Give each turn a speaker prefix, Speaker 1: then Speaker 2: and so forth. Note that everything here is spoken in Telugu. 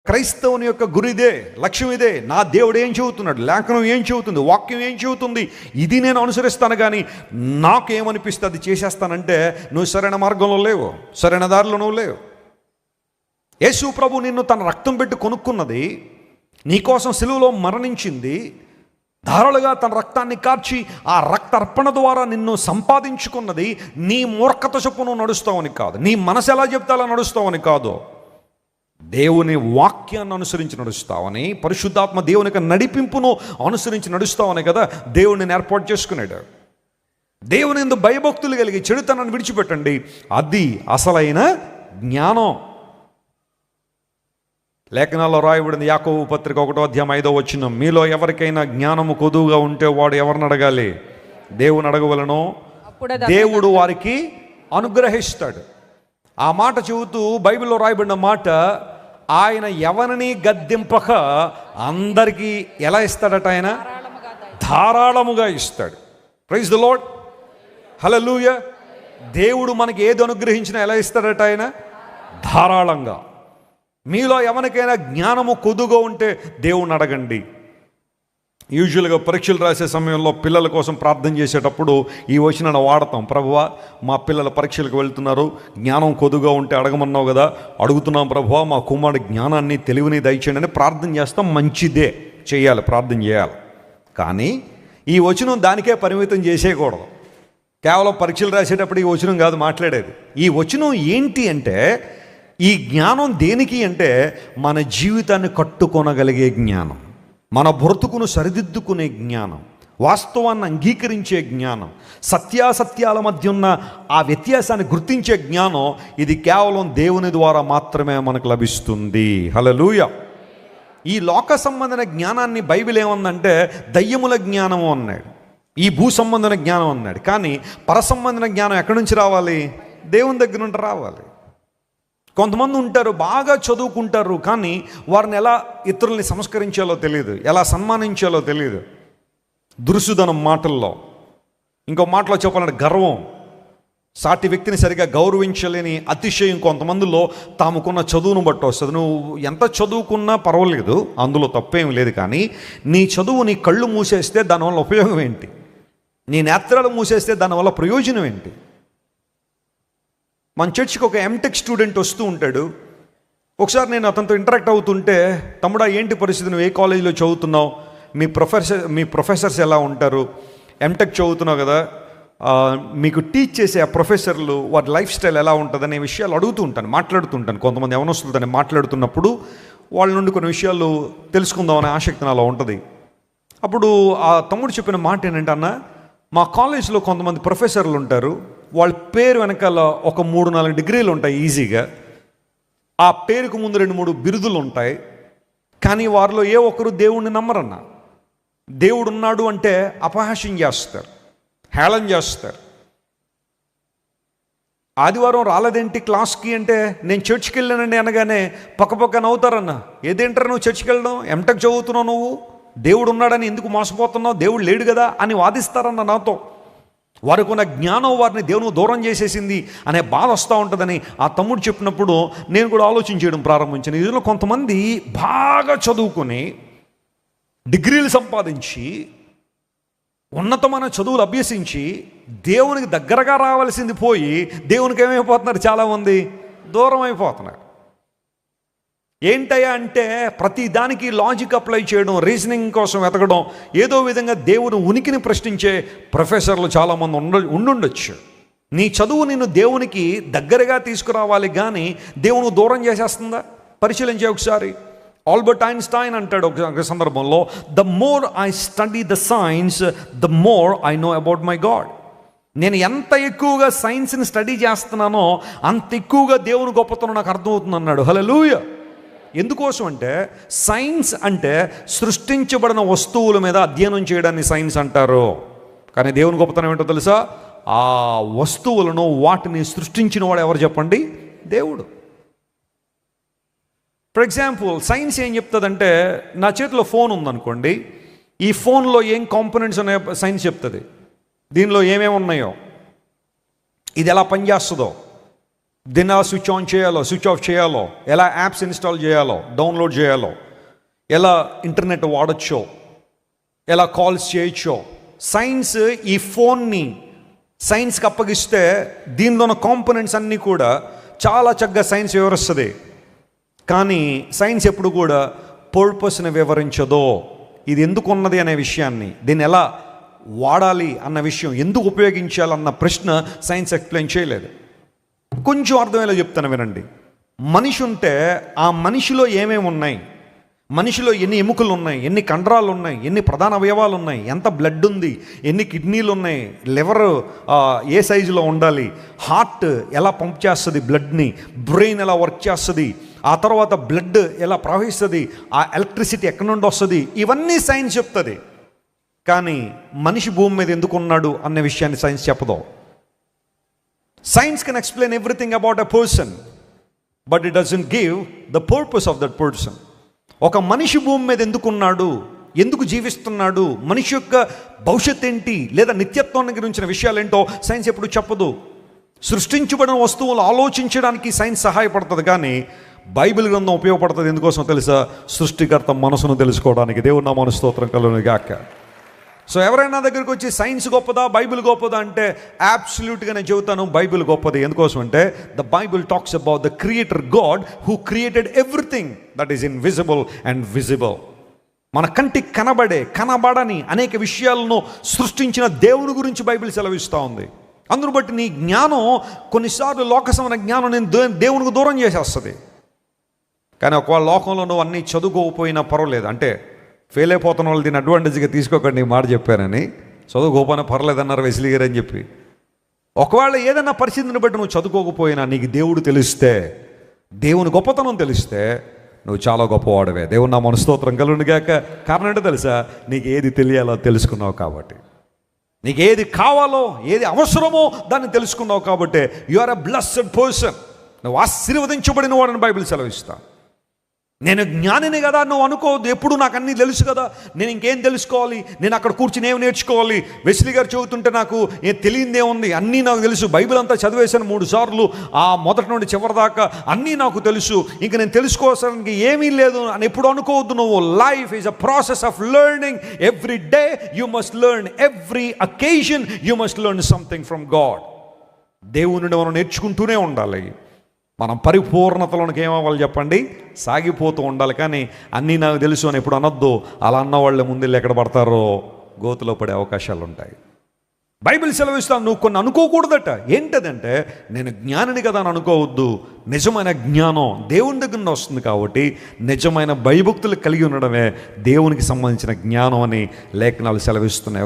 Speaker 1: క్రైస్తవుని యొక్క గురి ఇదే, లక్ష్యం ఇదే. నా దేవుడు ఏం చెబుతున్నాడు, లేఖనం ఏం చెబుతుంది, వాక్యం ఏం చెబుతుంది, ఇది నేను అనుసరిస్తాను. కానీ నాకేమనిపిస్తే అది చేసేస్తానంటే నువ్వు సరైన మార్గంలో లేవు, సరైన దారిలో నువ్వు లేవు. యేసు ప్రభు నిన్ను తన రక్తం పెట్టి కొనుక్కున్నది, నీకోసం సిలువలో మరణించింది, ధారాళంగా తన రక్తాన్ని కార్చి ఆ రక్త అర్పణ ద్వారా నిన్ను సంపాదించుకున్నది. నీ మూర్ఖత చొప్పున నువ్వు నడుస్తావని కాదు, నీ మనసు ఎలా చెప్తే అలా నడుస్తావని కాదు, దేవుని వాక్యాన్ని అనుసరించి నడుస్తావని, పరిశుద్ధాత్మ దేవుని యొక్క నడిపింపును అనుసరించి నడుస్తావని కదా దేవుడిని ఏర్పాటు చేసుకున్నాడు. దేవుని యందు భయభక్తులు కలిగి చెడుతనాన్ని విడిచిపెట్టండి, అది అసలైన జ్ఞానం. లేఖనాల్లో రాయబడింది, యాకోబు పత్రిక 1:5 మీలో ఎవరికైనా జ్ఞానము కొదువుగా ఉంటే వాడు ఎవరిని అడగాలి, దేవుని అడగవలను, దేవుడు వారికి అనుగ్రహిస్తాడు. ఆ మాట చెబుతూ బైబిల్లో రాయబడిన మాట, ఆయన ఎవరిని గద్దింపక అందరికీ ఎలా ఇస్తాడట, ఆయన ధారాళముగా ఇస్తాడు. ప్రైజ్ ది లార్డ్, హల్లెలూయా. దేవుడు మనకి ఏది అనుగ్రహించినా ఎలా ఇస్తాడట, ఆయన ధారాళంగా. మీలో ఎవరికైనా జ్ఞానము కొద్దుగా ఉంటే దేవుణ్ణి అడగండి. యూజువల్గా పరీక్షలు రాసే సమయంలో పిల్లల కోసం ప్రార్థన చేసేటప్పుడు ఈ వచనాన్ని వాడతాం. ప్రభువా, మా పిల్లల పరీక్షలకు వెళ్తున్నారు, జ్ఞానం కొద్దుగా ఉంటే అడగమన్నావు కదా, అడుగుతున్నాం ప్రభువా, మా కుమారుడి జ్ఞానాన్ని తెలివిని దయచేయండి అని ప్రార్థన చేస్తాం. మంచిదే, చేయాలి, ప్రార్థన చేయాలి. కానీ ఈ వచనం దానికే పరిమితం చేసేయకూడదు. కేవలం పరీక్షలు రాసేటప్పుడు ఈ వచనం కాదు మాట్లాడేది. ఈ వచనం ఏంటి అంటే, ఈ జ్ఞానం దేనికి అంటే మన జీవితాన్ని కట్టుకొనగలిగే జ్ఞానం, మన బ్రతుకును సరిదిద్దుకునే జ్ఞానం, వాస్తవాన్ని అంగీకరించే జ్ఞానం, సత్యాసత్యాల మధ్య ఉన్న ఆ వ్యత్యాసాన్ని గుర్తించే జ్ఞానం. ఇది కేవలం దేవుని ద్వారా మాత్రమే మనకు లభిస్తుంది. హల్లెలూయా. ఈ లోక సంబంధమైన జ్ఞానాన్ని బైబిల్ ఏమందంటే దయ్యముల జ్ఞానము అన్నాడు, ఈ భూ సంబంధమైన జ్ఞానం అన్నాడు. కానీ పరసంబంధమైన జ్ఞానం ఎక్కడి నుంచి రావాలి, దేవుని దగ్గర నుండి రావాలి. కొంతమంది ఉంటారు, బాగా చదువుకుంటారు, కానీ వారిని ఎలా ఇతరుల్ని సంస్కరించాలో తెలియదు, ఎలా సన్మానించాలో తెలియదు. దురుసుదనం మాటల్లో, ఇంకో మాటలో చెప్పాలంటే గర్వం, సాటి వ్యక్తిని సరిగా గౌరవించలేని అతిశయం కొంతమందిలో తాముకున్న చదువును బట్టి వస్తుంది. నువ్వు ఎంత చదువుకున్నా పర్వాలేదు, అందులో తప్పేం లేదు. కానీ నీ చదువు నీ కళ్ళు మూసేస్తే దానివల్ల ఉపయోగం ఏంటి, నీ నేత్రాలు మూసేస్తే దానివల్ల ప్రయోజనం ఏంటి? మన చర్చికి ఒక ఎంటెక్ స్టూడెంట్ వస్తూ ఉంటాడు. ఒకసారి నేను అతనితో ఇంటరాక్ట్ అవుతుంటే, తమ్ముడా ఏంటి పరిస్థితి, నువ్వు ఏ కాలేజీలో చదువుతున్నావు, మీ ప్రొఫెసర్స్ ఎలా ఉంటారు, ఎంటెక్ చదువుతున్నావు కదా, మీకు టీచ్ చేసే ఆ ప్రొఫెసర్లు వారి లైఫ్ స్టైల్ ఎలా ఉంటుంది అనే విషయాలు అడుగుతూ ఉంటాను, మాట్లాడుతుంటాను. కొంతమంది యవనస్తులతో మాట్లాడుతున్నప్పుడు వాళ్ళ నుండి కొన్ని విషయాలు తెలుసుకుందామనే ఆసక్తి నాలో ఉంటుంది. అప్పుడు ఆ తమ్ముడు చెప్పిన మాట ఏంటంటే, అన్న, మా కాలేజీలో కొంతమంది ప్రొఫెసర్లు ఉంటారు, వాళ్ళ పేరు వెనకాల ఒక 3-4 డిగ్రీలు ఉంటాయి ఈజీగా, ఆ పేరుకు ముందు 2-3 బిరుదులు ఉంటాయి. కానీ వారిలో ఏ ఒక్కరు దేవుణ్ణి నమ్మరన్న. దేవుడు ఉన్నాడు అంటే అపహాస్యం చేస్తారు, హేళన చేస్తారు. ఆదివారం రాలేదేంటి క్లాస్కి అంటే, నేను చర్చికి వెళ్ళానండి అనగానే పక్క నవ్వుతారన్న. ఏదేంటారు నువ్వు చర్చికి వెళ్ళడం, ఎంటెక్ చదువుతున్నావు, నువ్వు దేవుడు ఉన్నాడని ఎందుకు మోసపోతున్నావు, దేవుడు లేడు కదా అని వాదిస్తారన్న నాతో. వారికి ఉన్న జ్ఞానం వారిని దేవుని దూరం చేసేసింది అనే బాధ వస్తూ ఉంటుందని ఆ తమ్ముడు చెప్పినప్పుడు నేను కూడా ఆలోచించడం ప్రారంభించాను. ఇందులో కొంతమంది బాగా చదువుకొని డిగ్రీలు సంపాదించి ఉన్నతమైన చదువులు అభ్యసించి దేవునికి దగ్గరగా రావాల్సింది పోయి దేవునికి ఏమైపోతున్నారు, చాలామంది దూరం అయిపోతున్నారు. ఏంటయ్యా అంటే ప్రతి దానికి లాజిక్ అప్లై చేయడం, రీజనింగ్ కోసం వెతకడం, ఏదో విధంగా దేవుని ఉనికిని ప్రశ్నించే ప్రొఫెసర్లు చాలామంది ఉండుండొచ్చు. నీ చదువు నిన్ను దేవునికి దగ్గరగా తీసుకురావాలి, కానీ దేవుని దూరం చేసేస్తుందా? పరిశీలించే ఒకసారి. ఆల్బర్ట్ ఐన్స్టైన్ అంటాడు ఒక సందర్భంలో, the more I study the science the more I know about my God. నేను ఎంత ఎక్కువగా సైన్స్ని స్టడీ చేస్తున్నానో అంత ఎక్కువగా దేవుని గొప్పతనం నాకు అర్థమవుతుంది అన్నాడు. హల్లెలూయా. ఎందుకోసం అంటే సైన్స్ అంటే సృష్టించబడిన వస్తువుల మీద అధ్యయనం చేయడాన్ని సైన్స్ అంటారు. కానీ దేవుని గొప్పతనం ఏంటో తెలుసా? ఆ వస్తువులను, వాటిని సృష్టించిన వాడు ఎవరు చెప్పండి? దేవుడు. ఫర్ ఎగ్జాంపుల్, సైన్స్ ఏం చెప్తుందంటే, నా చేతిలో ఫోన్ ఉందనుకోండి, ఈ ఫోన్లో ఏం కాంపోనెంట్స్ ఉన్నాయో సైన్స్ చెప్తుంది, దీనిలో ఏమేమి ఉన్నాయో, ఇది ఎలా పనిచేస్తుందో, దీన్ని ఎలా స్విచ్ ఆన్ చేయాలో, స్విచ్ ఆఫ్ చేయాలో, ఎలా యాప్స్ ఇన్స్టాల్ చేయాలో, డౌన్లోడ్ చేయాలో, ఎలా ఇంటర్నెట్ వాడచ్చో, ఎలా కాల్స్ చేయొచ్చో, సైన్స్ ఈ ఫోన్ని సైన్స్కి అప్పగిస్తే దీనిలో ఉన్న కాంపోనెంట్స్ అన్నీ కూడా చాలా చక్కగా సైన్స్ వివరిస్తుంది. కానీ సైన్స్ ఎప్పుడు కూడా పర్పస్ని వివరించదో, ఇది ఎందుకు ఉన్నది అనే విషయాన్ని, దీన్ని ఎలా వాడాలి అన్న విషయం, ఎందుకు ఉపయోగించాలన్న ప్రశ్న సైన్స్ ఎక్స్ప్లెయిన్ చేయలేదు. కొంచెం అర్థమయ్యేలా చెప్తాను వినండి. మనిషి ఉంటే ఆ మనిషిలో ఏమేమి ఉన్నాయి, మనిషిలో ఎన్ని ఎముకలు ఉన్నాయి, ఎన్ని కండరాలు ఉన్నాయి, ఎన్ని ప్రధాన అవయవాలు ఉన్నాయి, ఎంత బ్లడ్ ఉంది, ఎన్ని కిడ్నీలు ఉన్నాయి, లివర్ ఏ సైజులో ఉండాలి, హార్ట్ ఎలా పంప్ చేస్తుంది బ్లడ్ని, బ్రెయిన్ ఎలా వర్క్ చేస్తుంది, ఆ తర్వాత బ్లడ్ ఎలా ప్రవహిస్తుంది, ఆ ఎలక్ట్రిసిటీ ఎక్కడి నుండి వస్తుంది, ఇవన్నీ సైన్స్ చెప్తుంది. కానీ మనిషి భూమి మీద ఎందుకు ఉన్నాడు అన్న విషయాన్ని సైన్స్ చెప్పదు. Science can explain everything about a person, but it doesn't give the purpose of that person. ఒక మనిషి భూమి మీద ఎందుకున్నాడు, ఎందుకు జీవిస్తున్నాడు, మనిషి యొక్క భవిష్యత్ ఏంటి, లేదా నిత్యత్వాన్ని గురించిన విషయాలు ఏంటో సైన్స్ ఎప్పుడు చెప్పదు. సృష్టించబడిన వస్తువులు ఆలోచించడానికి సైన్స్ సహాయపడుతుంది, కానీ బైబిల్ గ్రంథం ఉపయోగపడుతుంది ఎందుకోసం తెలుసా? సృష్టికర్త మనసును తెలుసుకోవడానికి. దేవుని నామమున స్తోత్రం కలుగును గాక. సో ఎవరైనా దగ్గరికి వచ్చి సైన్స్ గొప్పదా, బైబిల్ గొప్పదా అంటే అబ్సల్యూట్గా నేను చెబుతాను, బైబిల్ గొప్పది. ఎందుకోసం అంటే the Bible talks about the creator God who created everything that is invisible and visible. మన కంటికి కనబడని అనేక విషయాలను సృష్టించిన దేవుని గురించి బైబిల్ సెలవిస్తూ ఉంది. అందును బట్టి నీ జ్ఞానం కొన్నిసార్లు లోకసమైన జ్ఞానం నేను దేవునికి దూరం చేసేస్తుంది. కానీ ఒకవేళ లోకంలో నువ్వు అన్నీ చదువుకోకపోయినా పర్వాలేదు, అంటే ఫెయిల్ అయిపోతున్న వాళ్ళు దీన్ని అడ్వాంటేజ్గా తీసుకోకండి, ఈ మాట చెప్పానని. చదువుకోకపోయినా పర్లేదన్నారు వెస్లీ గారు అని చెప్పి. ఒకవేళ ఏదైనా పరిస్థితిని బట్టి నువ్వు చదువుకోకపోయినా నీకు దేవుడు తెలిస్తే, దేవుని గొప్పతనం తెలిస్తే నువ్వు చాలా గొప్పవాడవే. దేవుని నామమున స్తోత్రం కలుగును గాక. కారణం ఏంటో తెలుసా? నీకు ఏది తెలియాలో తెలుసుకున్నావు కాబట్టి, నీకు ఏది కావాలో, ఏది అవసరమో దాన్ని తెలుసుకున్నావు కాబట్టి you are a blessed person. నువ్వు ఆశీర్వదించబడిన వాడని బైబిల్ సెలవిస్తా. నేను జ్ఞానిని కదా నువ్వు అనుకోవద్దు. ఎప్పుడు నాకు అన్నీ తెలుసు కదా, నేను ఇంకేం తెలుసుకోవాలి, నేను అక్కడ కూర్చుని ఏమి నేర్చుకోవాలి. వెస్లీ గారు చెబుతుంటే నాకు ఏం తెలియదే ఉంది, అన్నీ నాకు తెలుసు. బైబిల్ అంతా చదివేశాను 3 సార్లు, ఆ మొదటి నుండి చివరి దాకా అన్నీ నాకు తెలుసు, ఇంక నేను తెలుసుకోవాల్సింది ఏమీ లేదు అని ఎప్పుడు అనుకోవద్దు నువ్వు. Life is a process of learning. Every day you must learn, every occasion you must learn something from God. దేవుని నుండి మనం నేర్చుకుంటూనే ఉండాలి. మనం పరిపూర్ణతలోనికి ఏమవ్వాలి చెప్పండి? సాగిపోతూ ఉండాలి. కానీ అన్నీ నాకు తెలుసు అని ఎప్పుడు అనొద్దు. అలా అన్న వాళ్ళ ముందు ఎక్కడ పడతారో గోతులో పడే అవకాశాలు ఉంటాయి. బైబిల్ సెలవిస్తాను, నువ్వు కొన్ని అనుకోకూడదట. ఏంటదంటే, నేను జ్ఞానిని కదా అని అనుకోవద్దు. నిజమైన జ్ఞానం దేవుని దగ్గర నుండి వస్తుంది కాబట్టి నిజమైన భయభక్తులు కలిగి ఉండడమే దేవునికి సంబంధించిన జ్ఞానం అని లేఖనాలు సెలవిస్తున్నాయి.